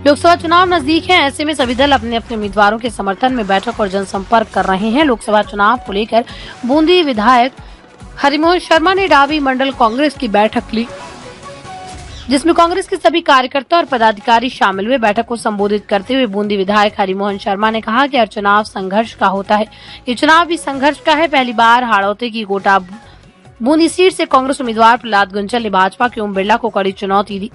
लोकसभा चुनाव नजदीक है, ऐसे में सभी दल अपने अपने उम्मीदवारों के समर्थन में बैठक और जनसंपर्क कर रहे हैं। लोकसभा चुनाव को लेकर बूंदी विधायक हरिमोहन शर्मा ने डाबी मंडल कांग्रेस की बैठक ली, जिसमें कांग्रेस के सभी कार्यकर्ता और पदाधिकारी शामिल हुए। बैठक को संबोधित करते हुए बूंदी विधायक हरिमोहन शर्मा ने कहा कि हर चुनाव संघर्ष का होता है, ये चुनाव भी संघर्ष का है। पहली बार हाड़ौती की कोटा बूंदी सीट से कांग्रेस उम्मीदवार प्रहलाद गुंजल ने भाजपा के ओम बिरला को कड़ी चुनौती दी।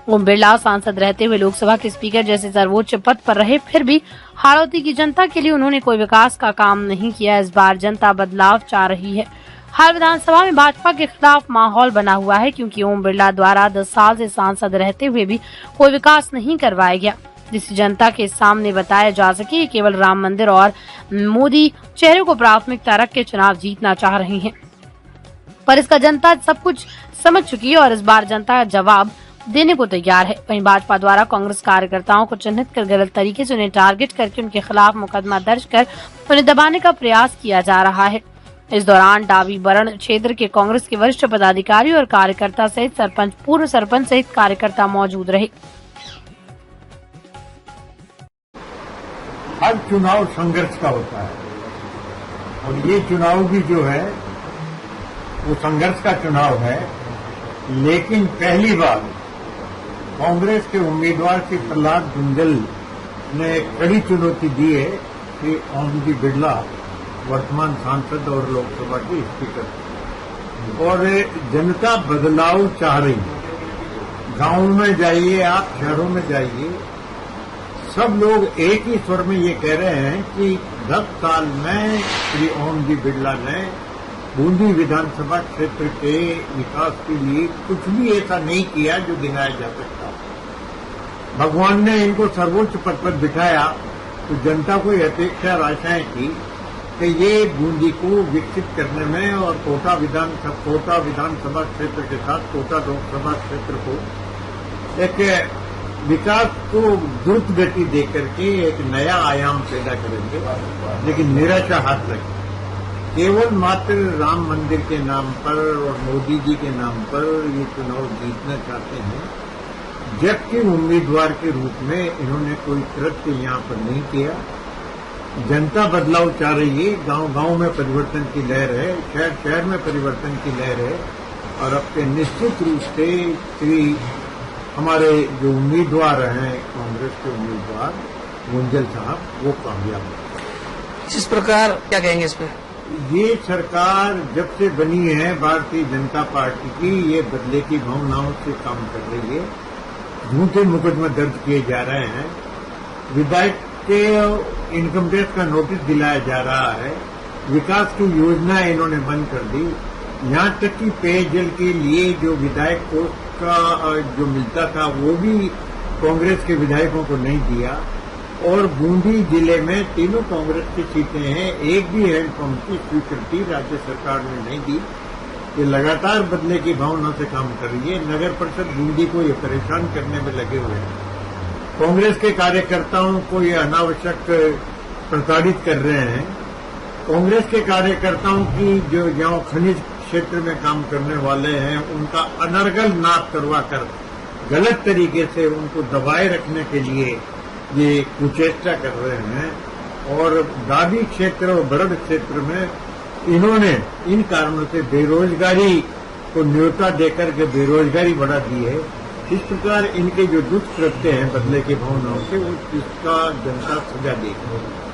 ओम बिरला सांसद रहते हुए लोकसभा के स्पीकर जैसे सर्वोच्च पद पर रहे, फिर भी हाड़ौती की जनता के लिए उन्होंने कोई विकास का काम नहीं किया। इस बार जनता बदलाव चाह रही है। हाल विधानसभा में भाजपा के खिलाफ माहौल बना हुआ है, क्योंकि ओम बिरला द्वारा 10 साल से सांसद रहते हुए भी कोई विकास नहीं करवाया गया, जिसे जनता के सामने बताया जा सके। ये केवल राम मंदिर और मोदी चेहरे को प्राथमिकता रख के चुनाव जीतना चाह रहे हैं, पर इसका जनता सब कुछ समझ चुकी है और इस बार जनता जवाब देने को तैयार है। वहीं भाजपा द्वारा कांग्रेस कार्यकर्ताओं को चिन्हित कर गलत तरीके से उन्हें टारगेट करके उनके खिलाफ मुकदमा दर्ज कर उन्हें दबाने का प्रयास किया जा रहा है। इस दौरान डाबी बरण क्षेत्र के कांग्रेस के वरिष्ठ पदाधिकारी और कार्यकर्ता सहित सरपंच, पूर्व सरपंच सहित कार्यकर्ता मौजूद रहे। हर चुनाव संघर्ष का होता है और ये चुनाव भी जो है वो संघर्ष का चुनाव है, लेकिन पहली बार कांग्रेस के उम्मीदवार श्री प्रहलाद गुंजल ने कड़ी चुनौती दी है कि ओम बिरला वर्तमान सांसद और लोकसभा के स्पीकर, और जनता बदलाव चाह रही है। गांव में जाइए, आप शहरों में जाइए, सब लोग एक ही स्वर में ये कह रहे हैं कि 10 साल में श्री ओम बिरला ने बूंदी विधानसभा क्षेत्र के विकास के लिए कुछ भी ऐसा नहीं किया जो गिनाया जा सकता। भगवान ने इनको सर्वोच्च पद पर बिठाया तो जनता को यह अपेक्षा और आशाएं थी कि ये बूंदी को विकसित करने में और कोटा विधानसभा क्षेत्र के साथ कोटा लोकसभा क्षेत्र को एक विकास को द्रुत गति देकर के एक नया आयाम पैदा करेंगे, लेकिन निराशा हाथ लगी। केवल मात्र राम मंदिर के नाम पर और मोदी जी के नाम पर ये चुनाव जीतना चाहते हैं, जबकि उम्मीदवार के रूप में इन्होंने कोई कृत्य यहाँ पर नहीं किया। जनता बदलाव चाह रही है, गांव-गांव में परिवर्तन की लहर है, शहर-शहर में परिवर्तन की लहर है, और अब के निश्चित रूप से श्री हमारे जो उम्मीदवार हैं कांग्रेस के उम्मीदवार गुंजल साहब, वो कामयाब है। इस प्रकार क्या कहेंगे इस पर? ये सरकार जब से बनी है भारतीय जनता पार्टी की, ये बदले की भावनाओं से काम कर रही है। झूठे मुकदमे दर्ज किए जा रहे हैं, विधायक के इनकम टैक्स का नोटिस दिलाया जा रहा है, विकास की योजना इन्होंने बंद कर दी। यहाँ तक कि पेयजल के लिए जो विधायक पोस्ट का जो मिलता था वो भी कांग्रेस के विधायकों को नहीं दिया। और बूंदी जिले में तीनों कांग्रेस की सीटें हैं, एक भी हैंडपंप की स्वीकृति राज्य सरकार ने नहीं दी। ये लगातार बदले की भावना से काम कर रही है। नगर परिषद बूंदी को ये परेशान करने में लगे हुए हैं। कांग्रेस के कार्यकर्ताओं को ये अनावश्यक प्रताड़ित कर रहे हैं। कांग्रेस के कार्यकर्ताओं की जो यहाँ खनिज क्षेत्र में काम करने वाले हैं, उनका अनर्गल नाप करवाकर गलत तरीके से उनको दबाए रखने के लिए ये कुचेष्टा कर रहे हैं। और डाबी क्षेत्र और बड़द क्षेत्र में इन्होंने इन कारणों से बेरोजगारी को न्योता देकर के बेरोजगारी बढ़ा दी है। इस प्रकार इनके जो दुष्कृत्य हैं बदले की भावनाओं से, वो इसका जनता सजा देगी।